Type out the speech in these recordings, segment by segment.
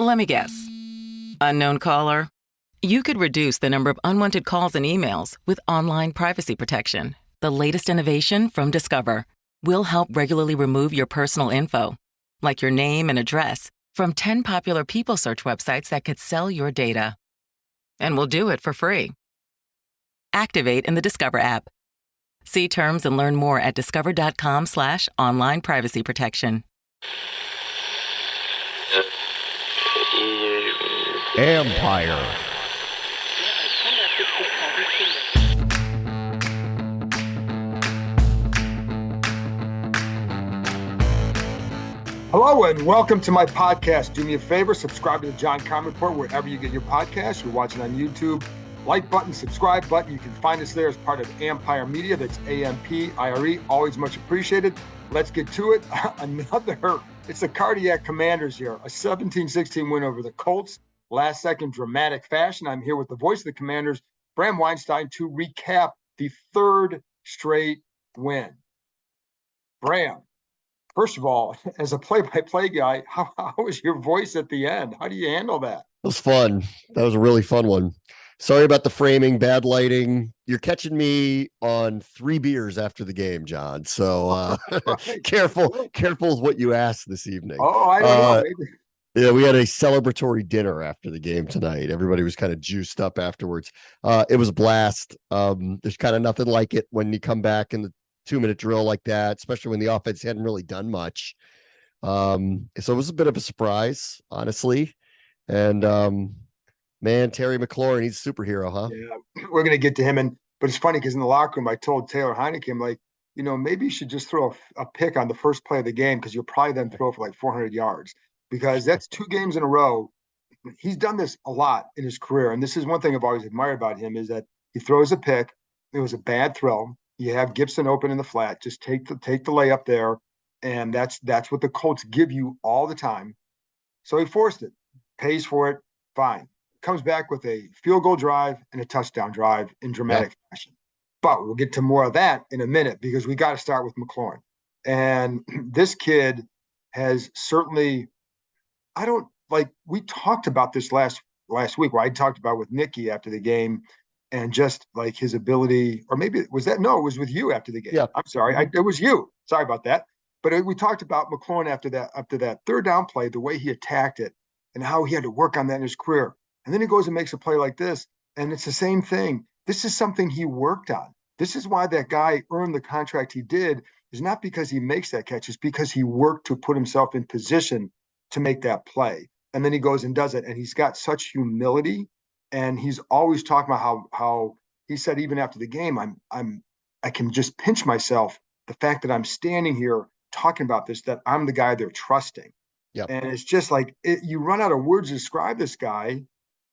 Let me guess. Unknown caller? You could reduce the number of unwanted calls and emails with online privacy protection. The latest innovation from Discover. We'll help regularly remove your personal info, like your name and address, from 10 popular people search websites that could sell your data. And we'll do it for free. Activate in the Discover app. See terms and learn more at discover.com/online privacy protection. Empire. Hello and welcome to my podcast. Do me a favor, subscribe to the John Comm Report wherever you get your podcasts. You're watching on YouTube. Like button, subscribe button. You can find us there as part of Empire Media. That's AMPIRE. Always much appreciated. Let's get to it. It's the Cardiac Commanders here. A 17-16 win over the Colts. Last second dramatic fashion. I'm here with the voice of the Commanders, Bram Weinstein, to recap the third straight win. Bram, first of all, as a play-by-play guy, how was your voice at the end? How do you handle that? It was fun. That was a really fun one. Sorry about the framing, bad lighting. You're catching me on 3 beers after the game, John. So Right. careful with what you asked this evening. Oh, I don't know. Maybe. Yeah, we had a celebratory dinner after the game tonight. Everybody was kind of juiced up afterwards. It was a blast. There's kind of nothing like it when you come back in the 2-minute drill like that, especially when the offense hadn't really done much. So it was a bit of a surprise, honestly. And man, Terry McLaurin, he's a superhero, huh? Yeah, we're going to get to him. But it's funny because in the locker room, I told Taylor Heineke, I'm like, maybe you should just throw a pick on the first play of the game because you'll probably then throw for like 400 yards because that's 2 games in a row. He's done this a lot in his career. And this is one thing I've always admired about him is that he throws a pick. It was a bad throw. You have Gibson open in the flat. Just take the layup there. And that's what the Colts give you all the time. So he forced it, pays for it, fine. Comes back with a field goal drive and a touchdown drive in dramatic fashion. But we'll get to more of that in a minute because we got to start with McLaurin. And this kid has certainly, we talked about this last week where I talked about with Nikki after the game and just like his ability, or maybe it was with you after the game. Yeah. I'm sorry. It was you. Sorry about that. But we talked about McLaurin after that third down play, the way he attacked it and how he had to work on that in his career. And then he goes and makes a play like this, and it's the same thing. This is something he worked on. This is why that guy earned the contract he did, is not because he makes that catch, it's because he worked to put himself in position to make that play. And then he goes and does it, and he's got such humility, and he's always talking about how he said even after the game, I can just pinch myself, the fact that I'm standing here talking about this, that I'm the guy they're trusting. Yep. And it's just like you run out of words to describe this guy.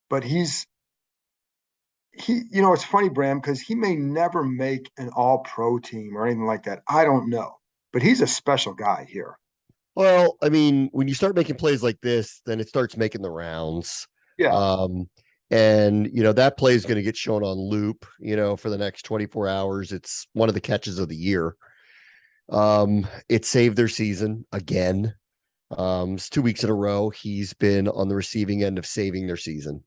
But it's funny, Bram, because he may never make an all-pro team or anything like that. I don't know. But he's a special guy here. Well, I mean, when you start making plays like this, then it starts making the rounds. Yeah. And, that play is going to get shown on loop, for the next 24 hours. It's one of the catches of the year. It saved their season again. It's 2 weeks in a row. He's been on the receiving end of saving their season.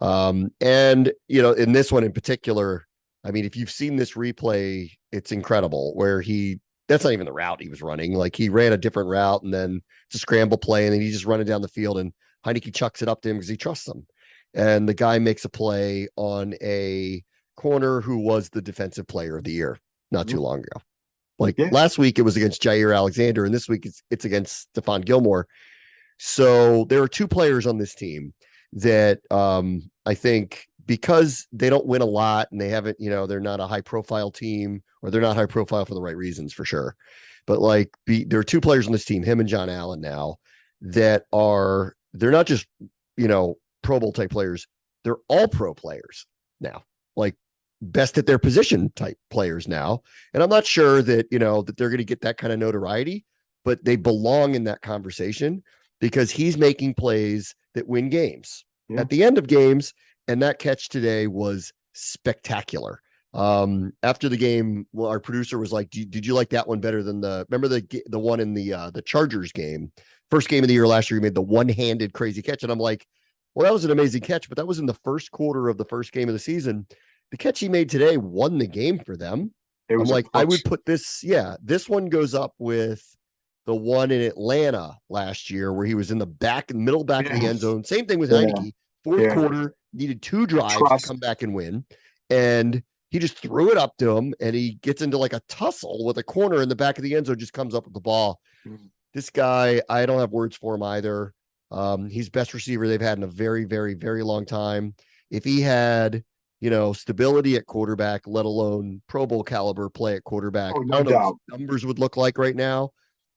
And, in this one in particular, I mean, if you've seen this replay, it's incredible where that's not even the route he was running. Like he ran a different route and then it's a scramble play and then he's just running down the field and Heineke chucks it up to him because he trusts him. And the guy makes a play on a corner who was the defensive player of the year not too long ago. Last week it was against Jair Alexander and this week it's against Stephon Gilmore. So there are 2 players on this team that I think because they don't win a lot and they haven't, they're not a high profile team or they're not high profile for the right reasons for sure. But there are 2 players on this team, him and John Allen now, that they're not just, Pro Bowl type players. They're all pro players now, best at their position type players now. And I'm not sure that, that they're going to get that kind of notoriety, but they belong in that conversation because he's making plays that win games at the end of games. And that catch today was spectacular. After the game, our producer was like, did you like that one better than remember the one in the Chargers game First game of the year last year, he made the one-handed crazy catch. And I'm like, well, that was an amazing catch, but that was in the first quarter of the first game of the season. The catch he made today won the game for them. I'm like, I would put this, this one goes up with the one in Atlanta last year where he was in the middle back of the end zone. Same thing with Heineke. Fourth quarter, needed 2 drives to come back and win. And he just threw it up to him, and he gets into like a tussle with a corner in the back of the end zone, just comes up with the ball. This guy, I don't have words for him either. He's best receiver they've had in a very, very, very long time. If he had, stability at quarterback, let alone Pro Bowl caliber play at quarterback, I don't know what numbers would look like right now.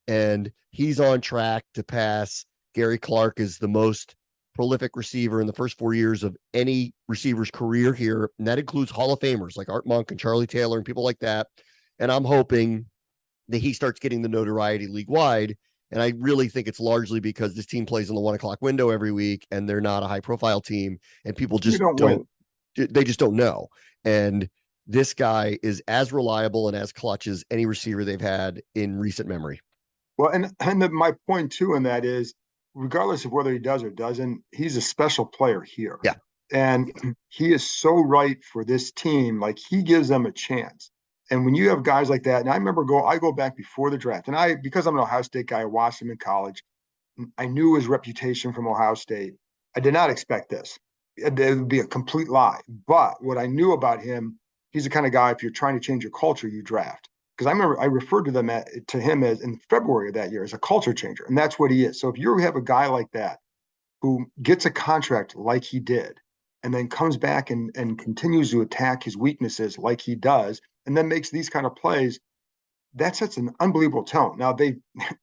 And he's on track to pass Gary Clark as the most prolific receiver in the first 4 years of any receiver's career here. And that includes Hall of Famers like Art Monk and Charlie Taylor and people like that. And I'm hoping that he starts getting the notoriety league wide. And I really think it's largely because this team plays in the 1 o'clock window every week, and they're not a high profile team, and people just they just don't know. And this guy is as reliable and as clutch as any receiver they've had in recent memory. Well, and my point too in that is, regardless of whether he does or doesn't, he's a special player here. Yeah. And he is so right for this team. Like, he gives them a chance. And when you have guys like that, and I go back before the draft, and because I'm an Ohio State guy, I watched him in college. I knew his reputation from Ohio State. I did not expect this. It would be a complete lie. But what I knew about him, he's the kind of guy, if you're trying to change your culture, you draft. Because I remember I referred to him as in February of that year as a culture changer. And that's what he is. So if you have a guy like that who gets a contract like he did, and then comes back and continues to attack his weaknesses like he does, and then makes these kind of plays, that sets an unbelievable tone. Now,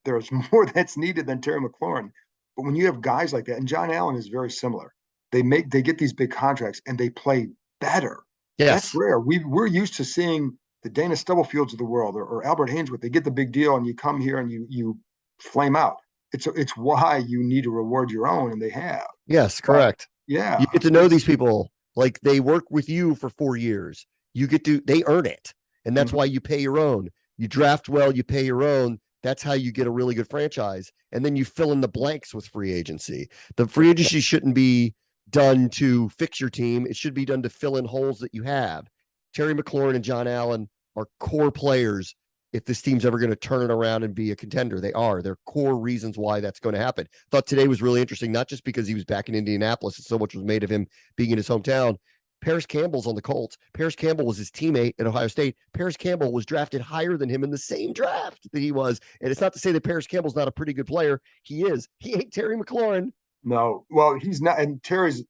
there's more that's needed than Terry McLaurin. But when you have guys like that, and John Allen is very similar, they get these big contracts and they play better. Yes. That's rare. We're used to seeing the Dana Stubblefields of the world or Albert Haynesworth. They get the big deal and you come here and you flame out. It's why you need to reward your own, and they have. Yes, correct. Yeah. You get to know these people. Like, they work with you for 4 years. They earn it. And that's why you pay your own. You draft well, you pay your own. That's how you get a really good franchise. And then you fill in the blanks with free agency. The free agency shouldn't be done to fix your team. It should be done to fill in holes that you have. Terry McLaurin and John Allen are core players. If this team's ever going to turn it around and be a contender, they're core reasons why that's going to happen. Thought today was really interesting, not just because he was back in Indianapolis and so much was made of him being in his hometown. Paris Campbell's on the Colts. Paris Campbell was his teammate at Ohio State. Paris Campbell was drafted higher than him in the same draft that he was. And it's not to say that Paris Campbell's not a pretty good player. He is. He ain't Terry McLaurin. No, well, he's not. And Paris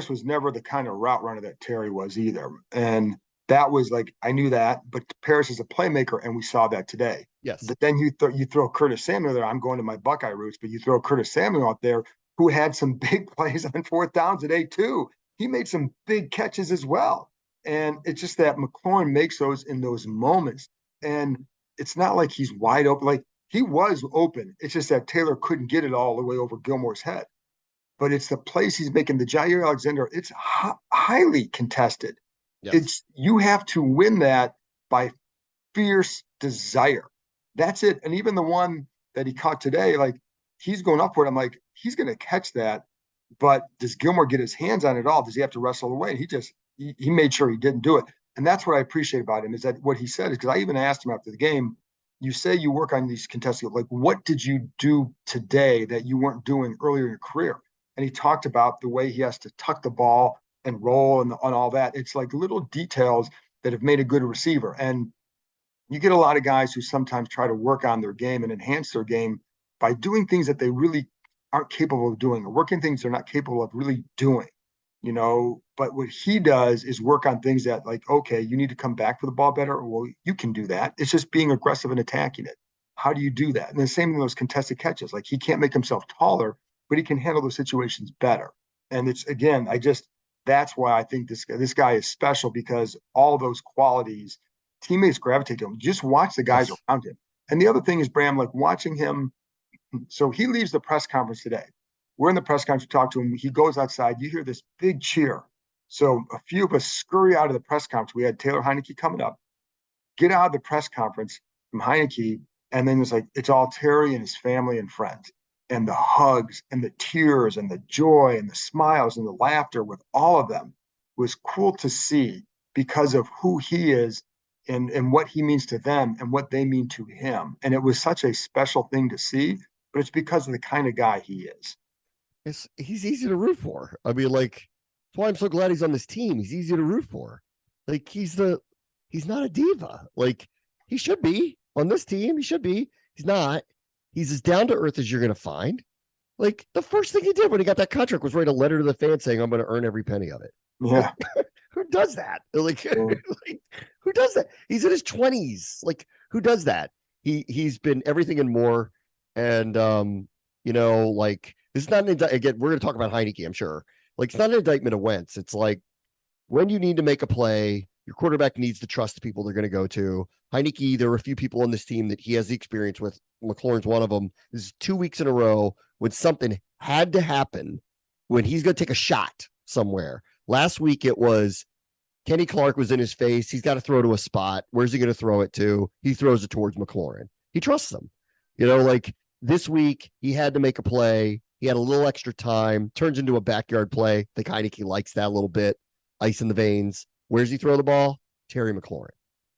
was never the kind of route runner that Terry was either. And that was like, I knew that, but Paris is a playmaker, and we saw that today. Yes. But then you throw Curtis Samuel there. I'm going to my Buckeye roots, but you throw Curtis Samuel out there, who had some big plays on 4th down today too. He made some big catches as well. And it's just that McLaurin makes those in those moments. And it's not like he's wide open. Like, he was open. It's just that Taylor couldn't get it all the way over Gilmore's head. But it's the plays he's making. The Jair Alexander, it's highly contested. Yes. You have to win that by fierce desire. That's it. And even the one that he caught today, like, he's going upward. I'm like, he's going to catch that. But does Gilmore get his hands on it all? Does he have to wrestle away? He made sure he didn't do it. And that's what I appreciate about him, is that what he said is, because I even asked him after the game, you say you work on these contested, like, what did you do today that you weren't doing earlier in your career? And he talked about the way he has to tuck the ball and roll and on all that. It's like little details that have made a good receiver. And you get a lot of guys who sometimes try to work on their game and enhance their game by doing things that they really aren't capable of doing, or working things they're not capable of really doing, but what he does is work on things that, like, okay, you need to come back for the ball better. Well, you can do that. It's just being aggressive and attacking it. How do you do that? And the same in those contested catches. Like, he can't make himself taller, but he can handle those situations better. And it's, again, that's why I think this guy is special, because all those qualities, teammates gravitate to him. Just watch the guys around him. And the other thing is, Bram, like, watching him. So he leaves the press conference today. We're in the press conference, we talk to him. He goes outside. You hear this big cheer. So a few of us scurry out of the press conference. We had Taylor Heineke coming up, get out of the press conference from Heineke, And then it's all Terry and his family and friends, and the hugs and the tears and the joy and the smiles and the laughter with all of them was cool to see because of who he is and what he means to them and what they mean to him. And it was such a special thing to see, but it's because of the kind of guy he is. He's easy to root for. I mean, like, that's why I'm so glad he's on this team. He's easy to root for. Like, he's not a diva. Like, he should be on this team. He should be. He's not. He's as down to earth as you're going to find. Like, the first thing he did when he got that contract was write a letter to the fans saying, I'm going to earn every penny of it. Yeah. Who does that? Like, like, who does that? He's in his 20s. Like, who does that? He's been everything and more. And, like, this is not again, we're going to talk about Heineke, I'm sure. Like, it's not an indictment of Wentz. It's like, when you need to make a play, your quarterback needs to trust the people they're going to go to. Heineke, there are a few people on this team that he has the experience with. McLaurin's one of them. This is 2 weeks in a row when something had to happen, when he's going to take a shot somewhere. Last week, it was Kenny Clark was in his face. He's got to throw to a spot. Where's he going to throw it to? He throws it towards McLaurin. He trusts them. Like this week, he had to make a play. He had a little extra time, turns into a backyard play. I think Heineke likes that a little bit. Ice in the veins. Where's he throw the ball? Terry McLaurin.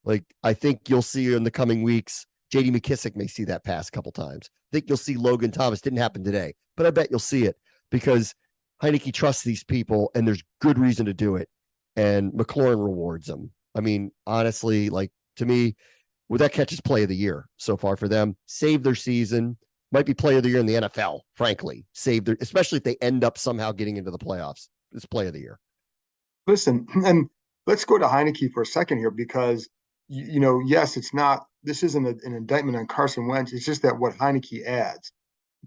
Like, I think you'll see in the coming weeks, J.D. McKissick may see that pass a couple times. I think you'll see Logan Thomas. Didn't happen today, but I bet you'll see it because Heineke trusts these people, and there's good reason to do it. And McLaurin rewards them. I mean, honestly, like, to me, would that catch his play of the year so far for them? Save their season. Might be play of the year in the NFL, frankly. Especially if they end up somehow getting into the playoffs. It's play of the year. Listen, and let's go to Heineke for a second here because, yes, this isn't an indictment on Carson Wentz. It's just that what Heineke adds.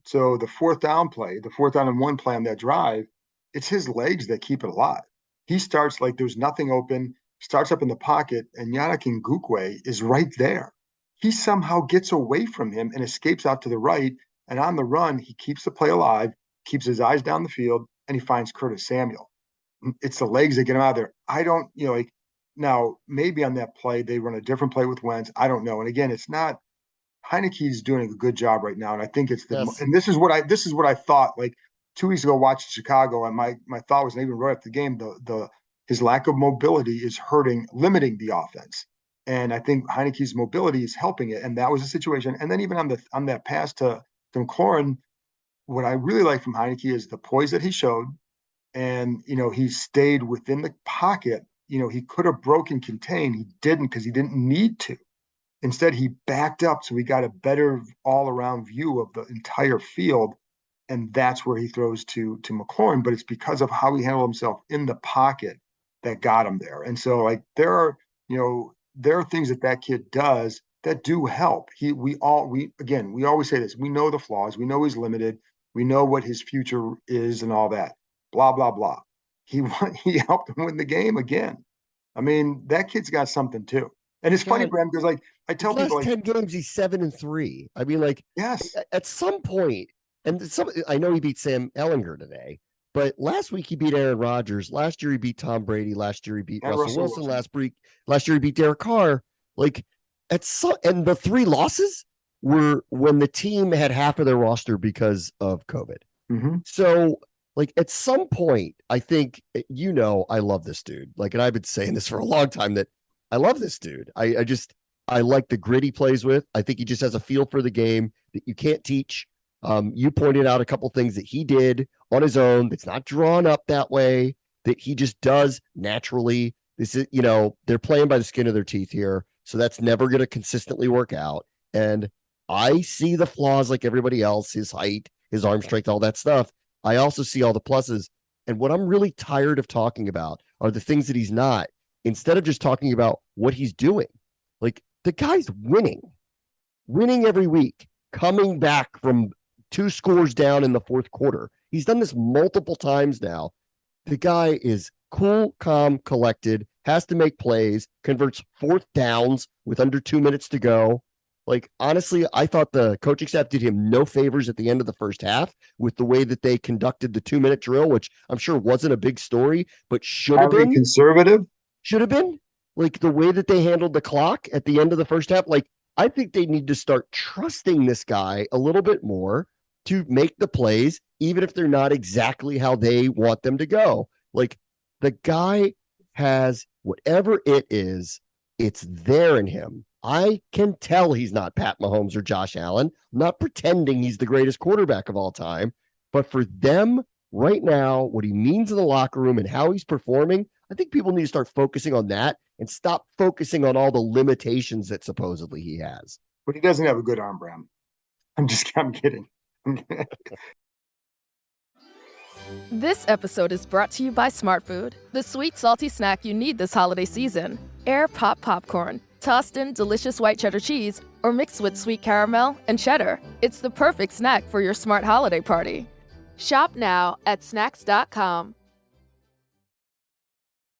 So the fourth down and one play on that drive, it's his legs that keep it alive. He starts like there's nothing open, starts up in the pocket, and Yannick Ngakoue is right there. He somehow gets away from him and escapes out to the right. And on the run, he keeps the play alive, keeps his eyes down the field, and he finds Curtis Samuel. It's the legs that get him out of there. I don't, now maybe on that play, they run a different play with Wentz. I don't know. And again, it's not, Heineke's doing a good job right now. And I think it's and this is what I thought, like 2 weeks ago, watching Chicago, and my thought was, even right after the game, his lack of mobility is limiting the offense. And I think Heineke's mobility is helping it. And that was a situation. And then even on that pass to McLaurin, what I really like from Heineke is the poise that he showed. And, he stayed within the pocket. He could have broken contain. He didn't because he didn't need to. Instead, he backed up. So he got a better all-around view of the entire field. And that's where he throws to McLaurin. But it's because of how he handled himself in the pocket that got him there. And so, like, there are things that kid does that do help. We always say this. We know the flaws. We know he's limited. We know what his future is and all that. Blah, blah, blah. He helped him win the game again. I mean, that kid's got something too. And it's funny, Bram, because like I tell people, last 10 games, he's 7-3. I mean, like, yes, at some point, and I know he beat Sam Ehlinger today, but last week he beat Aaron Rodgers. Last year he beat Tom Brady. Last year he beat Russell Wilson. Last year he beat Derek Carr. Like, and the 3 losses were when the team had half of their roster because of COVID. Mm-hmm. So, like, at some point, I think, I love this dude. Like, and I've been saying this for a long time that I love this dude. I like the grit he plays with. I think he just has a feel for the game that you can't teach. You pointed out a couple things that he did on his own that's not drawn up that way, that he just does naturally. This is, they're playing by the skin of their teeth here. So that's never going to consistently work out. And I see the flaws like everybody else, his height, his arm strength, all that stuff. I also see all the pluses. And what I'm really tired of talking about are the things that he's not, instead of just talking about what he's doing. Like, the guy's winning every week, coming back from 2 scores down in the fourth quarter. He's done this multiple times now. The guy is cool, calm, collected, has to make plays, converts 4th downs with under 2 minutes to go. Like, honestly, I thought the coaching staff did him no favors at the end of the first half with the way that they conducted the 2-minute drill, which I'm sure wasn't a big story, but should have been conservative. Should have been, like, the way that they handled the clock at the end of the first half. Like, I think they need to start trusting this guy a little bit more to make the plays, even if they're not exactly how they want them to go. Like, the guy has whatever it is, it's there in him. I can tell he's not Pat Mahomes or Josh Allen. I'm not pretending he's the greatest quarterback of all time. But for them right now, what he means in the locker room and how he's performing, I think people need to start focusing on that and stop focusing on all the limitations that supposedly he has. But he doesn't have a good arm, Bram. I'm kidding. This episode is brought to you by Smart Food, the sweet, salty snack you need this holiday season. Air Pop Popcorn, tossed in delicious white cheddar cheese, or mixed with sweet caramel and cheddar. It's the perfect snack for your smart holiday party. Shop now at snacks.com.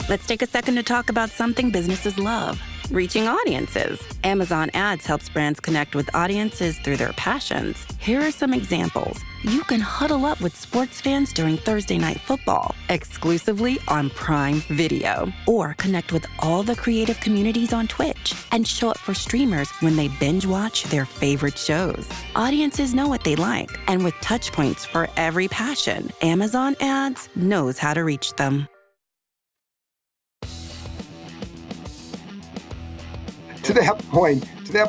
Let's take a second to talk about something businesses love: reaching audiences. Amazon Ads helps brands connect with audiences through their passions. Here are some examples. You can huddle up with sports fans during Thursday Night Football, exclusively on Prime Video. Or connect with all the creative communities on Twitch and show up for streamers when they binge watch their favorite shows. Audiences know what they like, and with touch points for every passion, Amazon Ads knows how to reach them. To that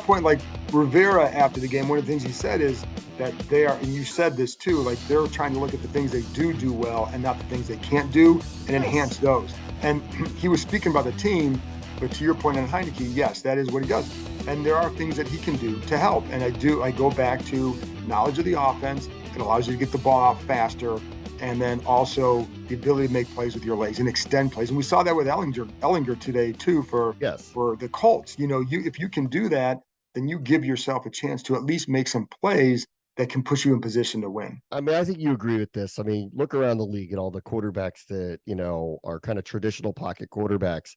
point, like Rivera after the game, one of the things he said is that they are, and you said this too, like they're trying to look at the things they do well and not the things they can't do and enhance those. And he was speaking about the team, but to your point on Heineke, yes, that is what he does. And there are things that he can do to help. And I go back to knowledge of the offense. It allows you to get the ball out faster. And then also the ability to make plays with your legs and extend plays. And we saw that with Ellinger today too for the Colts. You know, if you can do that, then you give yourself a chance to at least make some plays that can push you in position to win. I mean, I think you agree with this. I mean, look around the league at all the quarterbacks that, you know, are kind of traditional pocket quarterbacks.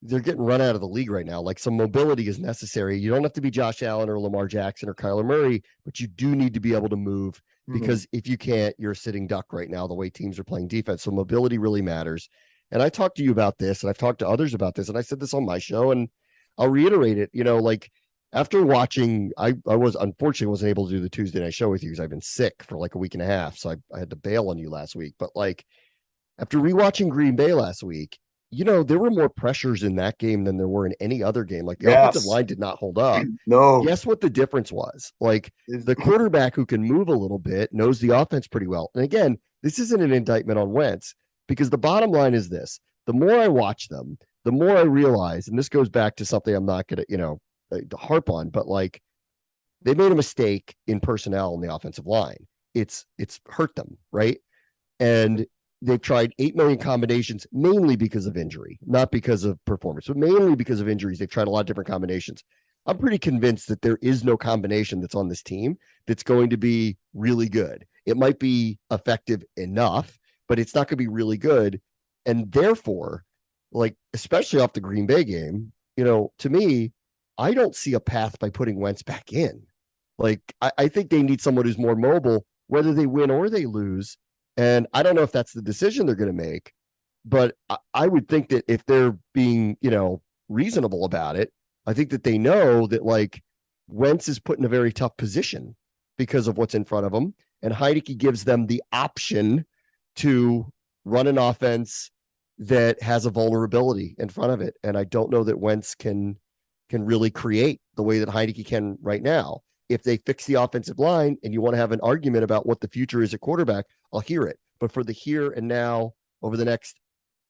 They're getting run out of the league right now. Like, some mobility is necessary. You don't have to be Josh Allen or Lamar Jackson or Kyler Murray, but you do need to be able to move, because if you can't, you're a sitting duck right now, the way teams are playing defense. So mobility really matters. And I talked to you about this, and I've talked to others about this, and I said this on my show, and I'll reiterate it. You know, like, after watching, I unfortunately wasn't able to do the Tuesday night show with you because I've been sick for like a week and a half. So I had to bail on you last week. But like, after rewatching Green Bay last week, you know, there were more pressures in that game than there were in any other game. Like, the offensive line did not hold up. No. Guess what the difference was? Like, the quarterback who can move a little bit knows the offense pretty well. And again, this isn't an indictment on Wentz, because the bottom line is this: the more I watch them, the more I realize, and this goes back to something I'm not going to, you know, harp on, but like, they made a mistake in personnel in the offensive line. It's hurt them, right? And they've tried 8 million combinations, mainly because of injury, not because of performance, but mainly because of injuries. They've tried a lot of different combinations. I'm pretty convinced that there is no combination that's on this team that's going to be really good. It might be effective enough, but it's not going to be really good. And therefore, like, especially off the Green Bay game, you know, to me, I don't see a path by putting Wentz back in. Like, I think they need someone who's more mobile, whether they win or they lose. And I don't know if that's the decision they're going to make, but I would think that if they're being, you know, reasonable about it, I think that they know that, like, Wentz is put in a very tough position because of what's in front of him. And Heineke gives them the option to run an offense that has a vulnerability in front of it. And I don't know that Wentz can really create the way that Heineke can right now. If they fix the offensive line and you want to have an argument about what the future is at quarterback, I'll hear it. But for the here and now, over the next,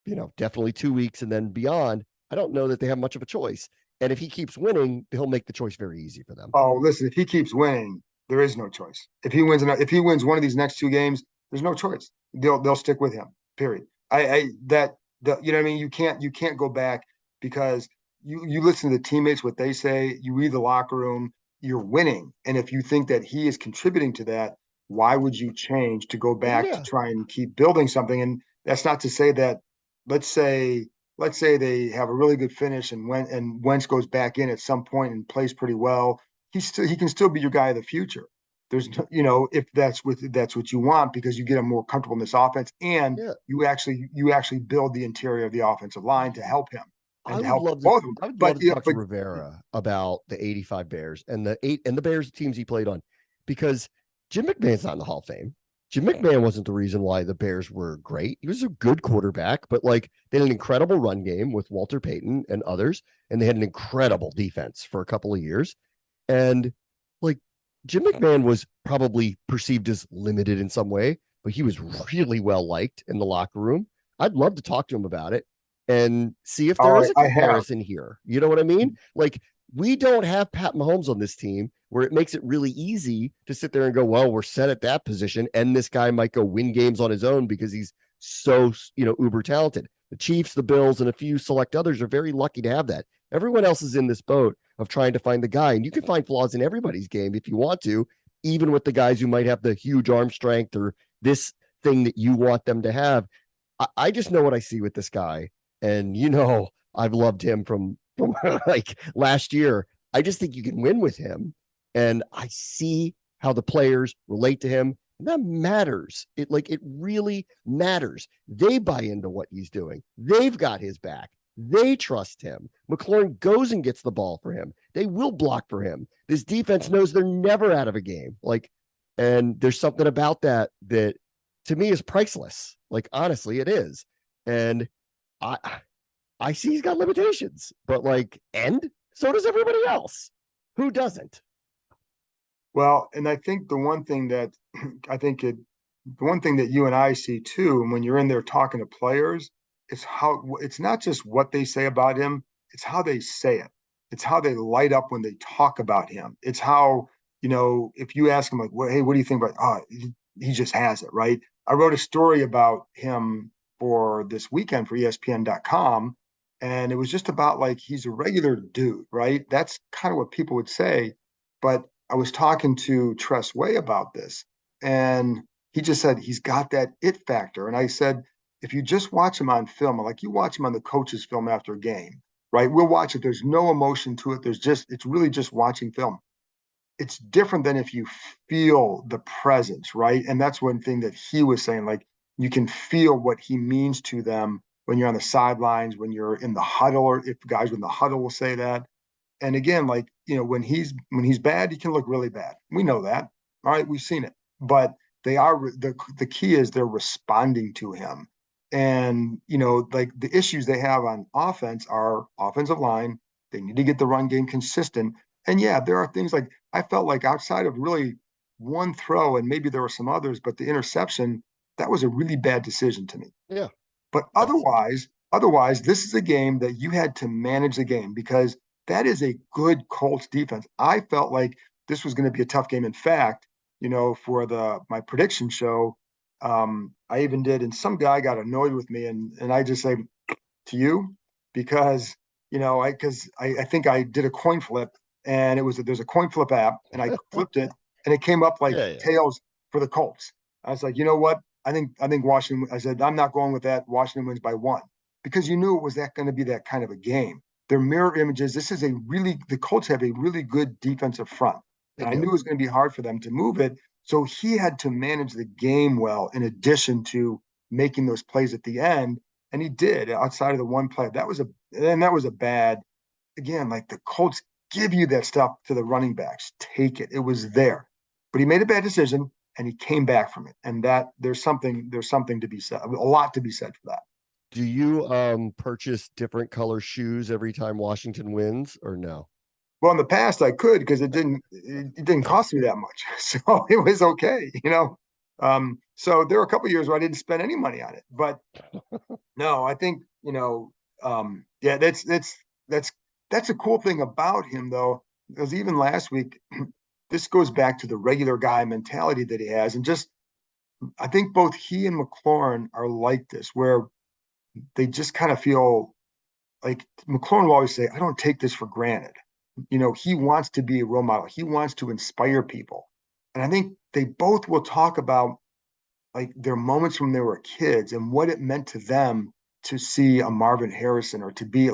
you know, definitely 2 weeks and then beyond, I don't know that they have much of a choice. And if he keeps winning, he'll make the choice very easy for them. Oh, listen, if he keeps winning, there is no choice. If he wins one of these next 2 games, there's no choice. They'll stick with him. Period. You know what I mean? You can't go back, because you listen to the teammates, what they say, you read the locker room, you're winning. And if you think that he is contributing to that, why would you change to go back to try and keep building something? And that's not to say that, let's say they have a really good finish and Wentz goes back in at some point and plays pretty well, he can still be your guy of the future. There's, you know, if that's what you want, because you get him more comfortable in this offense, and you actually build the interior of the offensive line to help him. and to help both of them. I would But love to talk to Rivera about the 85 Bears and the Bears teams he played on, because Jim McMahon's not in the Hall of Fame. Jim McMahon wasn't the reason why the Bears were great. He was a good quarterback, but like they had an incredible run game with Walter Payton and others, and they had an incredible defense for a couple of years. And like Jim McMahon was probably perceived as limited in some way, but he was really well liked in the locker room. I'd love to talk to him about it and see if there is a comparison here. You know what I mean? Like, we don't have Pat Mahomes on this team where it makes it really easy to sit there and go, well, we're set at that position, and this guy might go win games on his own because he's so, uber talented. The Chiefs, the Bills, and a few select others are very lucky to have that. Everyone else is in this boat of trying to find the guy, and you can find flaws in everybody's game if you want to, even with the guys who might have the huge arm strength or this thing that you want them to have. I just know what I see with this guy. And I've loved him from like last year. I just think you can win with him. And I see how the players relate to him. And that matters. It really matters. They buy into what he's doing. They've got his back. They trust him. McLaurin goes and gets the ball for him. They will block for him. This defense knows they're never out of a game. And there's something about that to me is priceless. Like, honestly, it is. And I see he's got limitations, but and so does everybody else. Who doesn't? Well, and I think the one thing that you and I see too, and when you're in there talking to players, is how it's not just what they say about him, it's how they say it. It's how they light up when they talk about him. It's how, if you ask him well, hey, what do you think about, he just has it, right? I wrote a story about him for this weekend for ESPN.com. And it was just about he's a regular dude, right? That's kind of what people would say. But I was talking to Tress Way about this, and he just said he's got that it factor. And I said, if you just watch him on film, like you watch him on the coach's film after a game, right? We'll watch it. There's no emotion to it. It's really just watching film. It's different than if you feel the presence, right? And that's one thing that he was saying, you can feel what he means to them when you're on the sidelines, when you're in the huddle, or if guys in the huddle will say that. And again, when he's bad, he can look really bad. We know that. All right, we've seen it. But the key is they're responding to him. And, the issues they have on offense are offensive line. They need to get the run game consistent. And yeah, there are things I felt like outside of really one throw, and maybe there were some others, but the interception, that was a really bad decision to me. Yeah. But otherwise, this is a game that you had to manage the game, because that is a good Colts defense. I felt like this was going to be a tough game. In fact, for my prediction show, I even did, and some guy got annoyed with me, and I just say to you, because I think I did a coin flip, and there's a coin flip app, and I flipped it, and it came up tails for the Colts. I was like, you know what? I think Washington. I said, I'm not going with that. Washington wins by 1, because you knew it was going to be that kind of a game. They're mirror images. The Colts have a really good defensive front, and I knew it was going to be hard for them to move it. So he had to manage the game well, in addition to making those plays at the end, and he did outside of the one play. That was a bad. Again, the Colts give you that stuff to the running backs. Take it. It was there, but he made a bad decision. And he came back from it, and that there's something to be said, a lot to be said for that. Do you purchase different color shoes every time Washington wins, or no? Well, in the past I could, because it didn't cost me that much, so it was okay, So there were a couple of years where I didn't spend any money on it, but no, I think yeah, that's a cool thing about him, though, because even last week. This goes back to the regular guy mentality that he has. And just, I think both he and McLaurin are like this, where they just kind of feel like McLaurin will always say, I don't take this for granted. He wants to be a role model. He wants to inspire people. And I think they both will talk about their moments when they were kids and what it meant to them to see a Marvin Harrison, or to be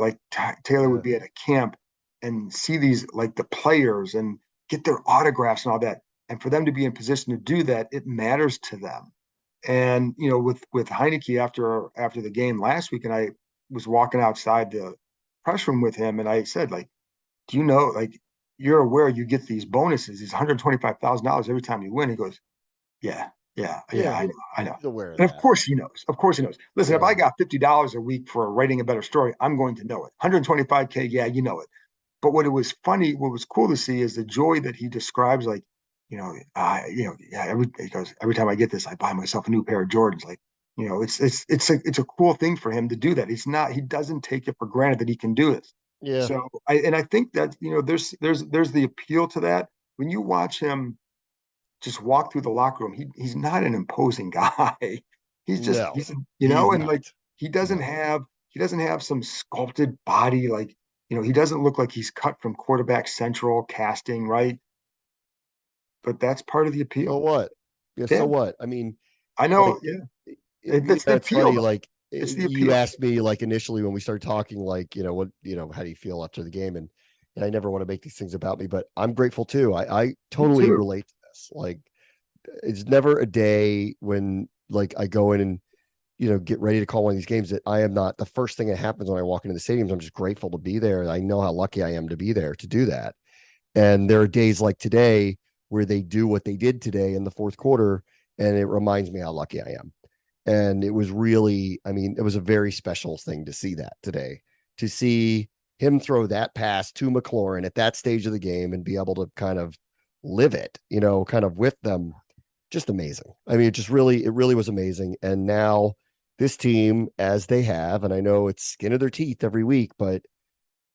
Taylor would be at a camp and see these, the players, and get their autographs and all that. And for them to be in position to do that, it matters to them. And, with Heinicke after the game last week, and I was walking outside the press room with him, and I said, like, do you know, like, you're aware you get these bonuses, these $125,000 every time you win? He goes, yeah, I know. He's aware of And of that. course he knows. Of course he knows. Listen, if Yeah. I got $50 a week for writing a better story, I'm going to know it. 125K, yeah, you know it. But what was cool to see is the joy that he describes, like, he goes, every time I get this, I buy myself a new pair of Jordans. Like, it's a cool thing for him to do that. He doesn't take it for granted that he can do this. Yeah. So I think that, there's the appeal to that. When you watch him just walk through the locker room, he's not an imposing guy. He's just, No, he's not. like, he doesn't have some sculpted body. Like, he doesn't look like he's cut from Quarterback Central casting, right? But that's part of the appeal. So what? Yeah. Yeah. So what? I mean, I know. like, Yeah. It's the appeal, funny. though. Like, It's the you appeal. asked me, like, initially when we started talking, like, what, how do you feel after the game? And I never want to make these things about me, but I'm grateful too. I totally relate to this. Like, it's never a day when, like, I go in and, get ready to call one of these games that I am not. The first thing that happens when I walk into the stadiums, I'm just grateful to be there. I know how lucky I am to be there to do that. And there are days like today where they do what they did today in the fourth quarter, and it reminds me how lucky I am. And it was really, it was a very special thing to see that today, to see him throw that pass to McLaurin at that stage of the game and be able to kind of live it, kind of with them. Just amazing. It really was amazing. And now this team, as they have, and I know it's skin of their teeth every week, but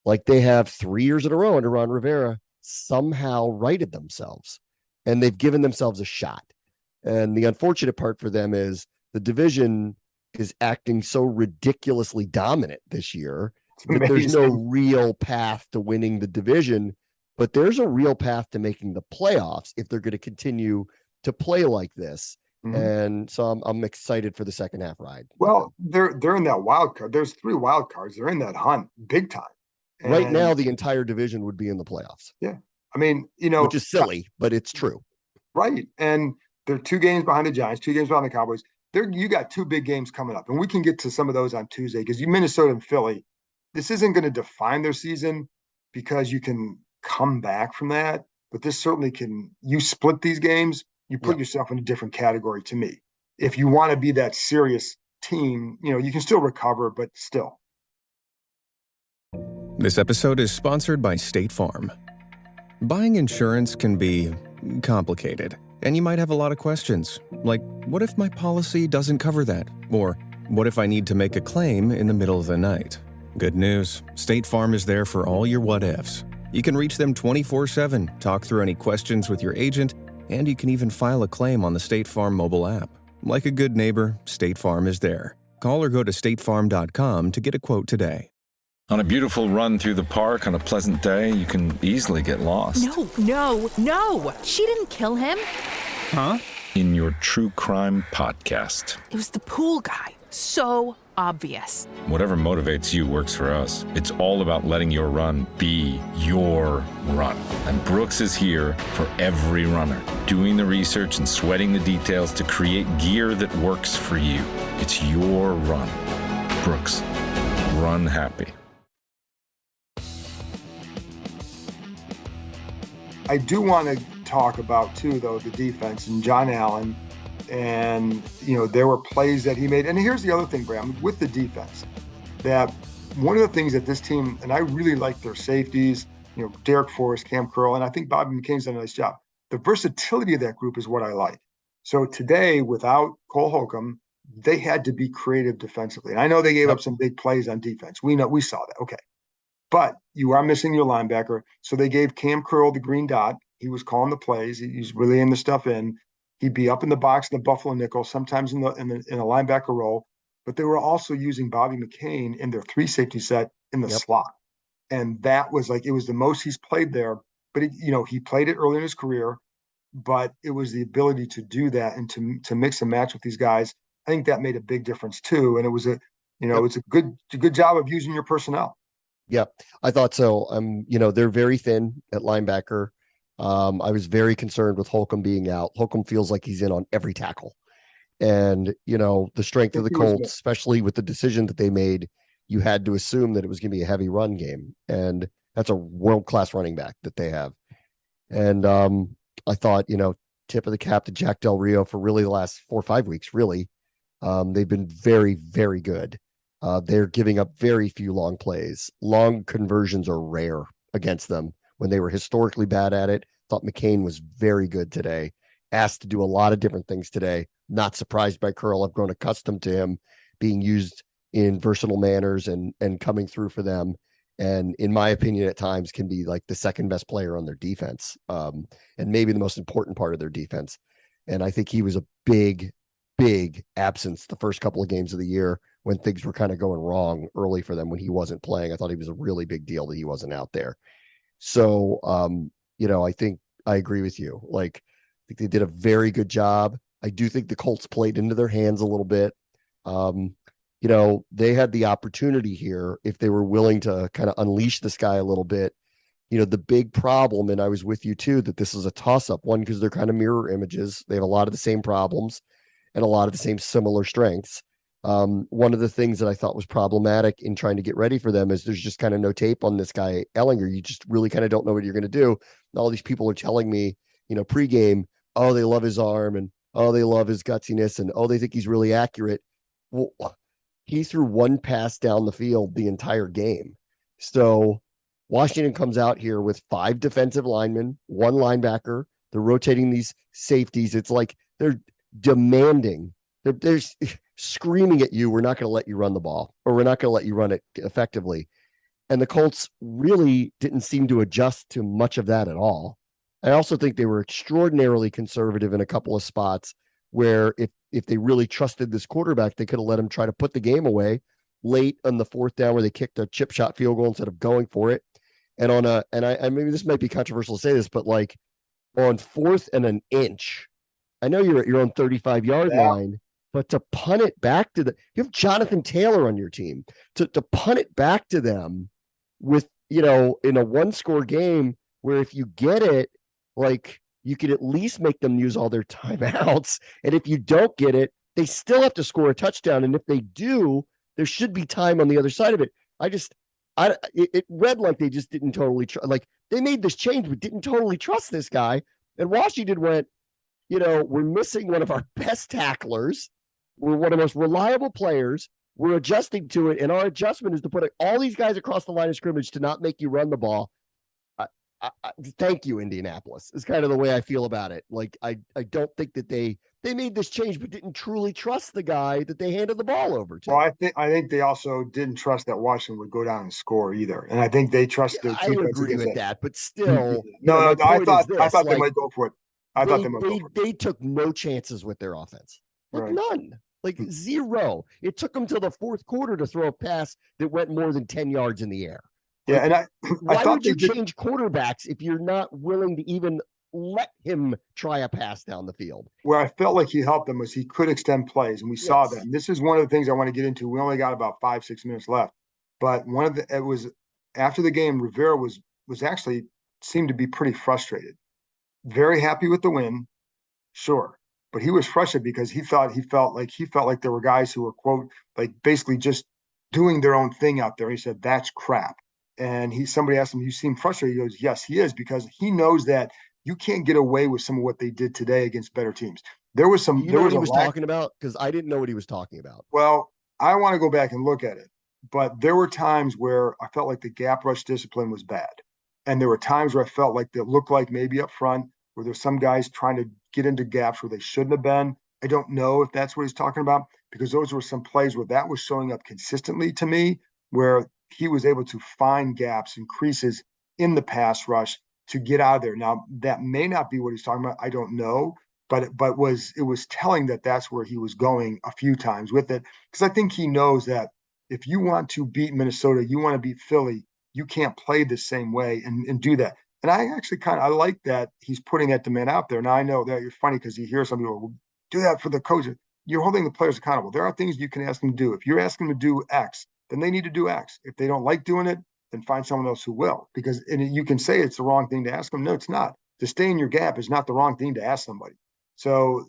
like they have 3 years in a row under Ron Rivera, somehow righted themselves, and they've given themselves a shot. And the unfortunate part for them is the division is acting so ridiculously dominant this year that there's no real path to winning the division, but there's a real path to making the playoffs if they're going to continue to play like this. Mm-hmm. And so I'm excited for the second half ride. Well, they're in that wild card. There's 3 wild cards. They're in that hunt big time. And right now, the entire division would be in the playoffs. Yeah. Which is silly, but it's true. Right. And they're 2 games behind the Giants, 2 games behind the Cowboys. You got 2 big games coming up, and we can get to some of those on Tuesday, because Minnesota and Philly, this isn't going to define their season because you can come back from that. But this certainly can. You split these games, you put yourself in a different category to me. If you want to be that serious team, you can still recover, but still. This episode is sponsored by State Farm. Buying insurance can be complicated, and you might have a lot of questions, like, what if my policy doesn't cover that? Or, what if I need to make a claim in the middle of the night? Good news, State Farm is there for all your what-ifs. You can reach them 24/7, talk through any questions with your agent, and you can even file a claim on the State Farm mobile app. Like a good neighbor, State Farm is there. Call or go to statefarm.com to get a quote today. On a beautiful run through the park on a pleasant day, you can easily get lost. No! She didn't kill him. Huh? In your true crime podcast. It was the pool guy. So obvious. Whatever motivates you works for us. It's all about letting your run be your run. And Brooks is here for every runner, doing the research and sweating the details to create gear that works for you. It's your run. Brooks, run happy. I do want to talk about, too, though, the defense and John Allen. And, there were plays that he made. And here's the other thing, Bram, with the defense, that one of the things that this team, and I really like their safeties, Derek Forrest, Cam Curl, and I think Bobby McCain's done a nice job. The versatility of that group is what I like. So today, without Cole Holcomb, they had to be creative defensively. And I know they gave up some big plays on defense. We saw that. Okay. But you are missing your linebacker. So they gave Cam Curl the green dot. He was calling the plays. He's relaying the stuff in. He'd be up in the box in the Buffalo nickel, sometimes in a linebacker role. But they were also using Bobby McCain in their 3 safety set in the slot. And that was it was the most he's played there. But he played it early in his career. But it was the ability to do that and to mix and match with these guys. I think that made a big difference too. And it was it's a good job of using your personnel. Yeah, I thought so. They're very thin at linebacker. I was very concerned with Holcomb being out. Holcomb feels like he's in on every tackle. And, the strength of the Colts, especially with the decision that they made you had to assume that it was going to be a heavy run game. And that's a world-class running back that they have. And I thought, tip of the cap to Jack Del Rio for really the last 4 or 5 weeks, really. They've been very, very good. They're giving up very few long plays. Long conversions are rare against them when they were historically bad at it. Thought McCain was very good today. Asked to do a lot of different things today. Not surprised by Curl. I've grown accustomed to him being used in versatile manners and coming through for them. And in my opinion, at times can be like the second best player on their defense, and maybe the most important part of their defense. And I think he was a big, big absence the first couple of games of the year when things were kind of going wrong early for them when he wasn't playing. I thought he was a really big deal that he wasn't out there. So, I think I agree with you. Like, I think they did a very good job. I do think the Colts played into their hands a little bit. They had the opportunity here if they were willing to kind of unleash this guy a little bit. The big problem, and I was with you too, that this is a toss-up one because they're kind of mirror images. They have a lot of the same problems and a lot of the same similar strengths. One of the things that I thought was problematic in trying to get ready for them is there's just kind of no tape on this guy Ellinger. You just really kind of don't know what you're going to do. And all these people are telling me, pregame, oh, they love his arm and oh, they love his gutsiness and oh, they think he's really accurate. Well, he threw one pass down the field the entire game. So Washington comes out here with 5 defensive linemen, 1 linebacker. They're rotating these safeties. It's like they're demanding. They're screaming at you, we're not going to let you run the ball, or we're not going to let you run it effectively. And the Colts really didn't seem to adjust to much of that at all. I also think they were extraordinarily conservative in a couple of spots where if they really trusted this quarterback, they could have let him try to put the game away late on the 4th down where they kicked a chip shot field goal instead of going for it. And I maybe this might be controversial to say this, but like on 4th and an inch, I know you're at your own 35-yard line, but to punt it back to you have Jonathan Taylor on your team to punt it back to them with, in a 1-score game where if you get it, like you could at least make them use all their timeouts. And if you don't get it, they still have to score a touchdown. And if they do, there should be time on the other side of it. It read like they just didn't totally like they made this change, but didn't totally trust this guy. And Washington went, we're missing one of our best tacklers. We're one of the most reliable players. We're adjusting to it. And our adjustment is to put all these guys across the line of scrimmage to not make you run the ball. Thank you, Indianapolis, is kind of the way I feel about it. Like, I don't think that they made this change, but didn't truly trust the guy that they handed the ball over to. Well, I think they also didn't trust that Washington would go down and score either. And I think they trusted their defense. I agree with that, but still. No, I thought they might go for it. They took no chances with their offense. Like none. Like zero. It took them till the 4th quarter to throw a pass that went more than 10 yards in the air. Yeah, and why would you change quarterbacks if you're not willing to even let him try a pass down the field? Where I felt like he helped them was he could extend plays, and we saw that. And this is one of the things I want to get into. We only got about 5-6 minutes left, but it was after the game. Rivera was actually seemed to be pretty frustrated, very happy with the win, sure, but he was frustrated because he felt like there were guys who were, quote, like basically just doing their own thing out there. He said that's crap. And somebody asked him, you seem frustrated. He goes, yes, he is, because he knows that you can't get away with some of what they did today against better teams. There was some. You know what he was talking about? Because I didn't know what he was talking about. Well, I want to go back and look at it, but there were times where I felt like the gap rush discipline was bad, and there were times where I felt like it looked like maybe up front where there's some guys trying to get into gaps where they shouldn't have been. I don't know if that's what he's talking about, because those were some plays where that was showing up consistently to me, where he was able to find gaps and creases in the pass rush to get out of there. Now, that may not be what he's talking about. I don't know, but it was telling that that's where he was going a few times with it, because I think he knows that if you want to beat Minnesota, you want to beat Philly, you can't play the same way and do that. And I actually I like that he's putting that demand out there. Now, I know that you're funny because you hear some people, well, do that for the coach. You're holding the players accountable. There are things you can ask them to do. If you're asking them to do X, then they need to do X. If they don't like doing it, then find someone else who will. Because you can say it's the wrong thing to ask them. No, it's not. To stay in your gap is not the wrong thing to ask somebody. So,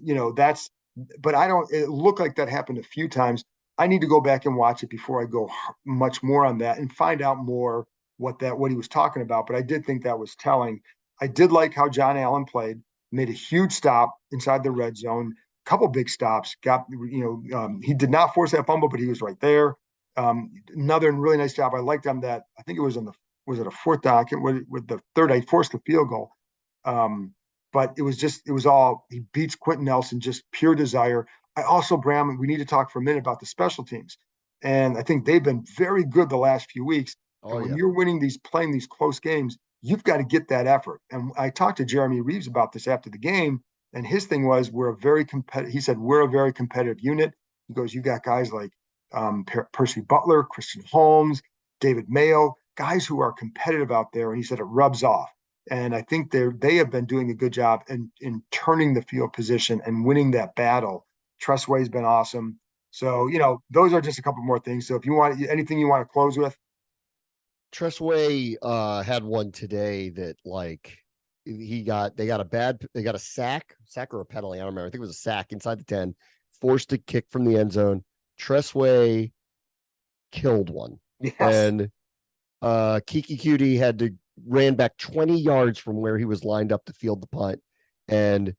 but it looked like that happened a few times. I need to go back and watch it before I go much more on that and find out more what he was talking about. But I did think that was telling. I did like how John Allen played, made a huge stop inside the red zone, couple big stops, he did not force that fumble, but he was right there. Another really nice job. I liked him that, I think it was was it a fourth down? With the third, I forced the field goal. But it was all, he beats Quentin Nelson, just pure desire. I also, Bram, we need to talk for a minute about the special teams. And I think they've been very good the last few weeks. And when you're playing these close games, you've got to get that effort. And I talked to Jeremy Reeves about this after the game. And his thing was, he said, we're a very competitive unit. He goes, you got guys like Percy Butler, Christian Holmes, David Mayo, guys who are competitive out there. And he said it rubs off. And I think they have been doing a good job in turning the field position and winning that battle. Tressway's been awesome. So, those are just a couple more things. So if you want anything you want to close with. Tressway had one today that they got a sack or a penalty. I don't remember. I think it was a sack inside the 10, forced a kick from the end zone. Tressway killed one. Yes. And Kiki Cutie ran back 20 yards from where he was lined up to field the punt. And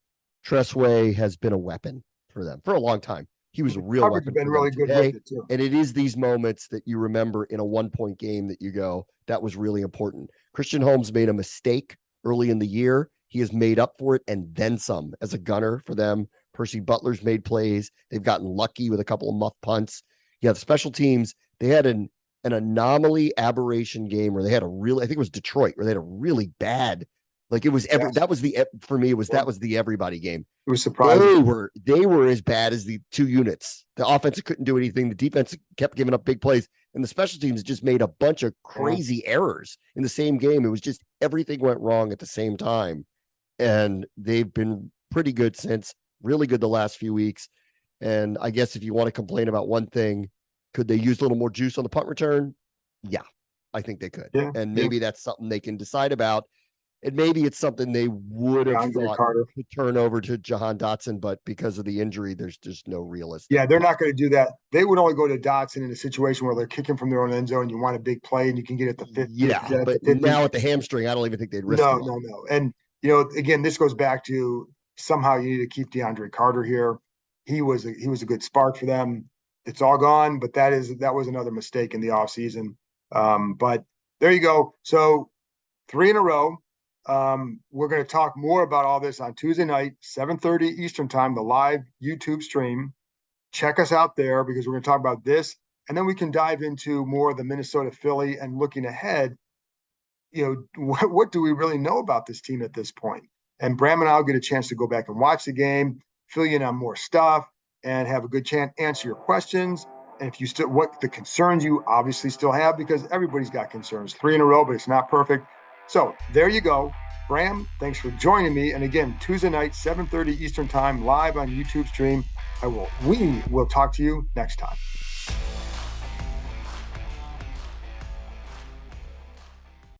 Tressway has been a weapon for them for a long time. He was a real weapon. Been really good with it too. And it is these moments that you remember in a 1-point game that you go, that was really important. Christian Holmes made a mistake early in the year. He has made up for it and then some as a gunner for them. Percy Butler's made plays. They've gotten lucky with a couple of muff punts. Yeah, the special teams, they had an anomaly aberration game where they had I think it was Detroit, where they had a really bad, that was the everybody game. It was surprising. They were as bad as the two units. The offense couldn't do anything. The defense kept giving up big plays, and the special teams just made a bunch of crazy errors in the same game. It was just everything went wrong at the same time, and they've been pretty good since. Really good the last few weeks. And I guess if you want to complain about one thing, could they use a little more juice on the punt return? Yeah, I think they could. Yeah, and maybe that's something they can decide about. And maybe it's something they would have thought to turn over to Jahan Dotson, but because of the injury, there's just no realistic. Yeah, they're not going to do that. They would only go to Dotson in a situation where they're kicking from their own end zone. You want a big play, and you can get it the 50. Yeah, but now at the hamstring, I don't even think they'd risk it. No. And, again, this goes back to somehow you need to keep DeAndre Carter here. He was a good spark for them. It's all gone, but that was another mistake in the offseason. But there you go. So 3 in a row. We're going to talk more about all this on Tuesday night, 7:30 Eastern time, the live YouTube stream. Check us out there because we're going to talk about this. And then we can dive into more of the Minnesota Philly and looking ahead. What do we really know about this team at this point? And Bram and I'll get a chance to go back and watch the game, fill you in on more stuff, and have a good chance to answer your questions. And if you what the concerns you obviously still have, because everybody's got concerns. 3 in a row, but it's not perfect. So there you go. Bram, thanks for joining me. And again, Tuesday night, 7:30 Eastern time, live on YouTube stream. We will talk to you next time.